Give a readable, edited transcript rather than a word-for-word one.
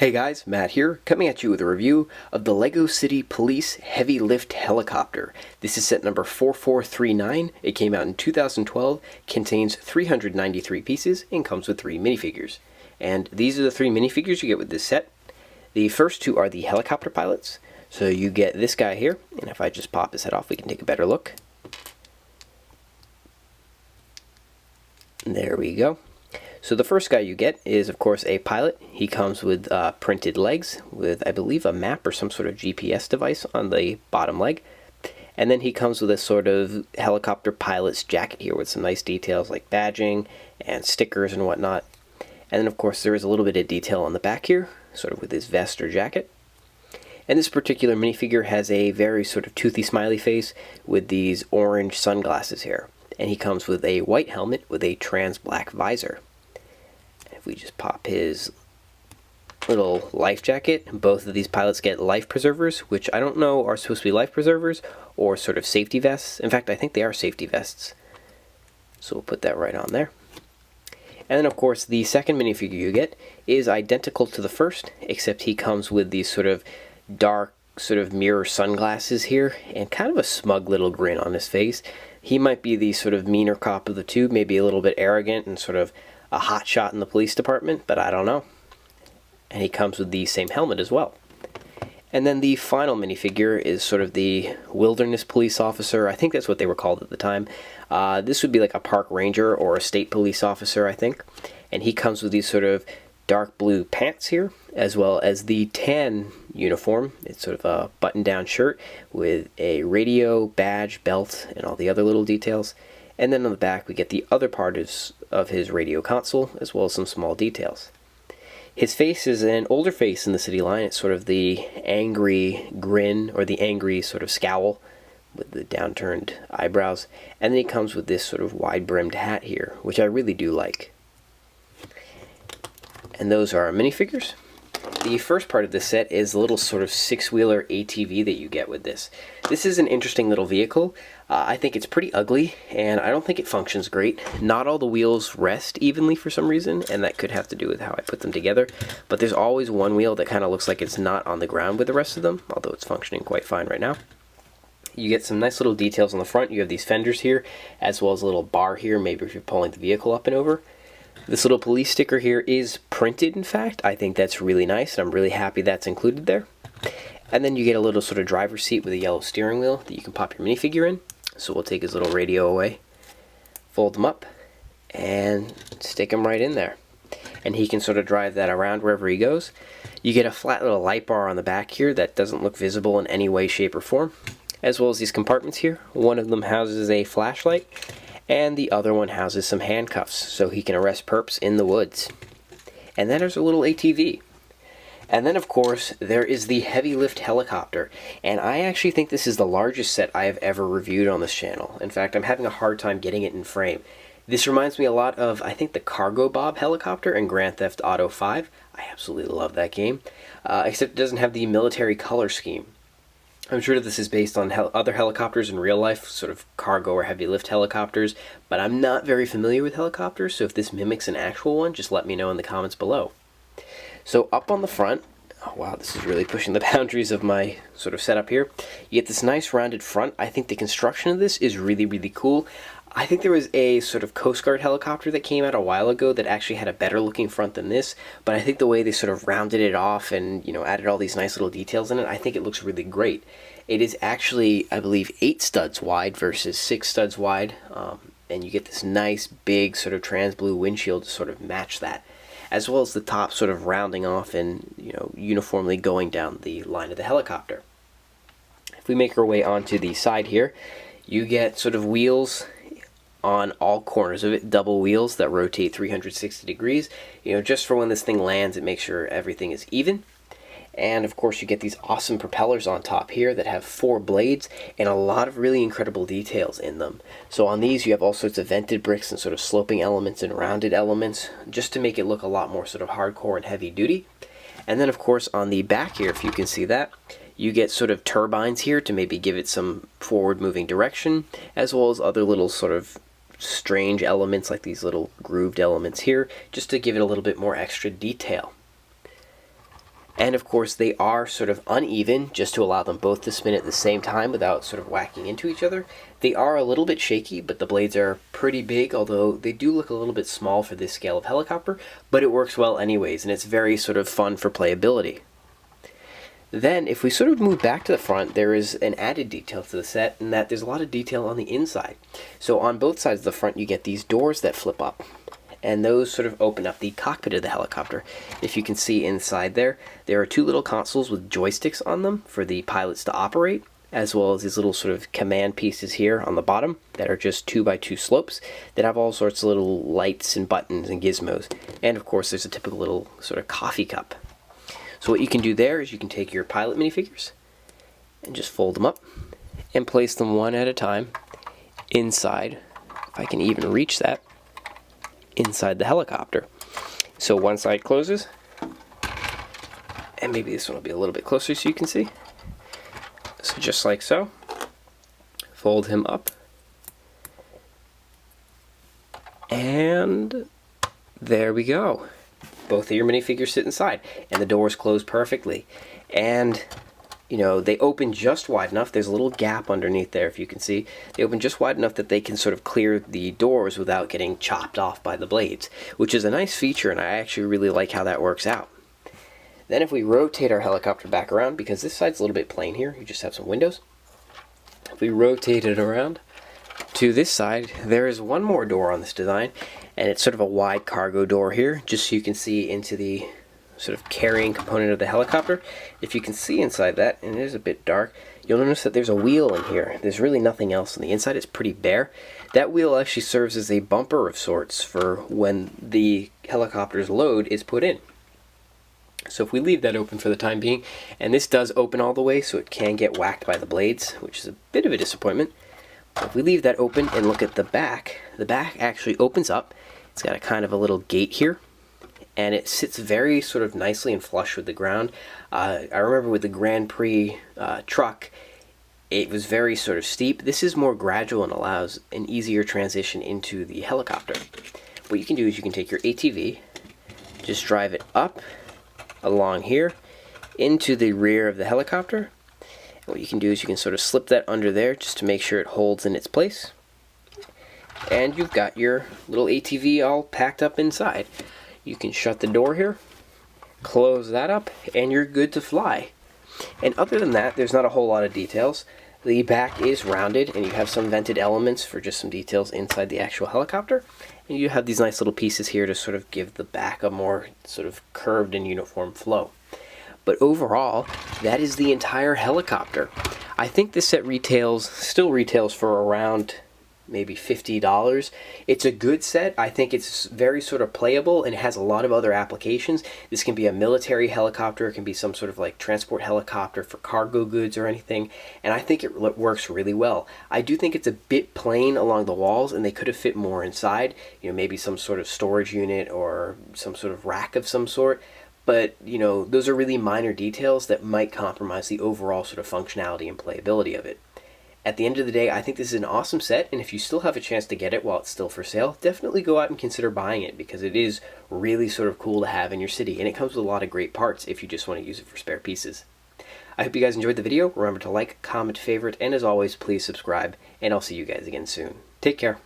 Hey guys, Matt here, coming at you with a review of the LEGO City Police Heavy Lift Helicopter. This is set number 4439. It came out in 2012, contains 393 pieces, and comes with 3 minifigures. And these are the 3 minifigures you get with this set. The first 2 are the helicopter pilots. So you get this guy here, and if I just pop his head off, we can take a better look. There we go. So the first guy you get is, of course, a pilot. He comes with printed legs with, I believe, a map or some sort of GPS device on the bottom leg. And then he comes with a sort of helicopter pilot's jacket here with some nice details like badging and stickers and whatnot. And then, of course, there is a little bit of detail on the back here, sort of with his vest or jacket. And this particular minifigure has a very sort of toothy smiley face with these orange sunglasses here. And he comes with a white helmet with a trans black visor. If we just pop his little life jacket, both of these pilots get life preservers, which I don't know are supposed to be life preservers or sort of safety vests. In fact, I think they are safety vests. So we'll put that right on there. And then, of course, the second minifigure you get is identical to the first, except he comes with these sort of dark sort of mirror sunglasses here and kind of a smug little grin on his face. He might be the sort of meaner cop of the two, maybe a little bit arrogant and sort of a hot shot in the police department, but I don't know. And he comes with the same helmet as well. And then the final minifigure is sort of the wilderness police officer. I think that's what they were called at the time. This would be like a park ranger or a state police officer, I think. And he comes with these sort of dark blue pants here, as well as the tan uniform. It's sort of a button-down shirt with a radio, badge, belt, and all the other little details. And then on the back we get the other part of his radio console, as well as some small details. His face is an older face in the city line. It's sort of the angry grin, or the angry sort of scowl with the downturned eyebrows. And then he comes with this sort of wide-brimmed hat here, which I really do like. And those are our minifigures. The first part of this set is a little sort of 6-wheeler ATV that you get with this. This is an interesting little vehicle. I think it's pretty ugly, and I don't think it functions great. Not all the wheels rest evenly for some reason, and that could have to do with how I put them together. But there's always one wheel that kind of looks like it's not on the ground with the rest of them, although it's functioning quite fine right now. You get some nice little details on the front. You have these fenders here, as well as a little bar here, maybe if you're pulling the vehicle up and over. This little police sticker here is printed, in fact. I think that's really nice, and I'm really happy that's included there. And then you get a little sort of driver's seat with a yellow steering wheel that you can pop your minifigure in. So we'll take his little radio away, fold them up, and stick him right in there. And he can sort of drive that around wherever he goes. You get a flat little light bar on the back here that doesn't look visible in any way, shape, or form, as well as these compartments here. One of them houses a flashlight, and the other one houses some handcuffs, so he can arrest perps in the woods. And then there's a little ATV. And then, of course, there is the heavy lift helicopter. And I actually think this is the largest set I have ever reviewed on this channel. In fact, I'm having a hard time getting it in frame. This reminds me a lot of, I think, the Cargo Bob helicopter in Grand Theft Auto 5. I absolutely love that game. Except it doesn't have the military color scheme. I'm sure that this is based on other helicopters in real life, sort of cargo or heavy lift helicopters, but I'm not very familiar with helicopters, so if this mimics an actual one, just let me know in the comments below. So up on the front, oh wow, this is really pushing the boundaries of my sort of setup here. You get this nice rounded front. I think the construction of this is really, really cool. I think there was a sort of Coast Guard helicopter that came out a while ago that actually had a better looking front than this, but I think the way they sort of rounded it off and, you know, added all these nice little details in it, I think it looks really great. It is actually, I believe, 8 studs wide versus 6 studs wide, and you get this nice big sort of trans blue windshield to sort of match that, as well as the top sort of rounding off and, you know, uniformly going down the line of the helicopter. If we make our way onto the side here, you get sort of wheels on all corners of it, double wheels that rotate 360 degrees, you know, just for when this thing lands, it makes sure everything is even. And of course you get these awesome propellers on top here that have 4 blades and a lot of really incredible details in them. So on these you have all sorts of vented bricks and sort of sloping elements and rounded elements, just to make it look a lot more sort of hardcore and heavy duty. And then of course on the back here, if you can see that, you get sort of turbines here to maybe give it some forward moving direction, as well as other little sort of strange elements like these little grooved elements here, just to give it a little bit more extra detail. And of course they are sort of uneven, just to allow them both to spin at the same time without sort of whacking into each other. They are a little bit shaky, but the blades are pretty big, although they do look a little bit small for this scale of helicopter, but it works well anyways, and it's very sort of fun for playability. Then, if we sort of move back to the front, there is an added detail to the set, in that there's a lot of detail on the inside. So on both sides of the front, you get these doors that flip up, and those sort of open up the cockpit of the helicopter. If you can see inside there, there are two little consoles with joysticks on them for the pilots to operate, as well as these little sort of command pieces here on the bottom that are just 2x2 slopes that have all sorts of little lights and buttons and gizmos. And of course, there's a typical little sort of coffee cup. So what you can do there is you can take your pilot minifigures and just fold them up and place them one at a time inside, if I can even reach that, inside the helicopter. So one side closes, and maybe this one will be a little bit closer so you can see. So just like so, fold him up, and there we go. Both of your minifigures sit inside, and the doors close perfectly. And, you know, they open just wide enough. There's a little gap underneath there, if you can see. They open just wide enough that they can sort of clear the doors without getting chopped off by the blades, which is a nice feature, and I actually really like how that works out. Then if we rotate our helicopter back around, because this side's a little bit plain here, you just have some windows. If we rotate it around to this side, there is one more door on this design, and it's sort of a wide cargo door here, just so you can see into the sort of carrying component of the helicopter. If you can see inside that, and it is a bit dark, you'll notice that there's a wheel in here. There's really nothing else on the inside. It's pretty bare. That wheel actually serves as a bumper of sorts for when the helicopter's load is put in. So if we leave that open for the time being, and this does open all the way, so it can get whacked by the blades, which is a bit of a disappointment. But if we leave that open and look at the back actually opens up. It's got a kind of a little gate here, and it sits very sort of nicely and flush with the ground. I remember with the Grand Prix truck, it was very sort of steep. This is more gradual and allows an easier transition into the helicopter. What you can do is you can take your ATV, just drive it up along here into the rear of the helicopter. And what you can do is you can sort of slip that under there just to make sure it holds in its place. And you've got your little ATV all packed up inside. You can shut the door here, close that up, and you're good to fly. And other than that, there's not a whole lot of details. The back is rounded, and you have some vented elements for just some details inside the actual helicopter. And you have these nice little pieces here to sort of give the back a more sort of curved and uniform flow. But overall, that is the entire helicopter. I think this set still retails for around maybe $50. It's a good set. I think it's very sort of playable and it has a lot of other applications. This can be a military helicopter, it can be some sort of like transport helicopter for cargo goods or anything, and I think it works really well. I do think it's a bit plain along the walls and they could have fit more inside, you know, maybe some sort of storage unit or some sort of rack of some sort. But, you know, those are really minor details that might compromise the overall sort of functionality and playability of it. At the end of the day, I think this is an awesome set, and if you still have a chance to get it while it's still for sale, definitely go out and consider buying it, because it is really sort of cool to have in your city, and it comes with a lot of great parts if you just want to use it for spare pieces. I hope you guys enjoyed the video. Remember to like, comment, favorite, and as always, please subscribe, and I'll see you guys again soon. Take care.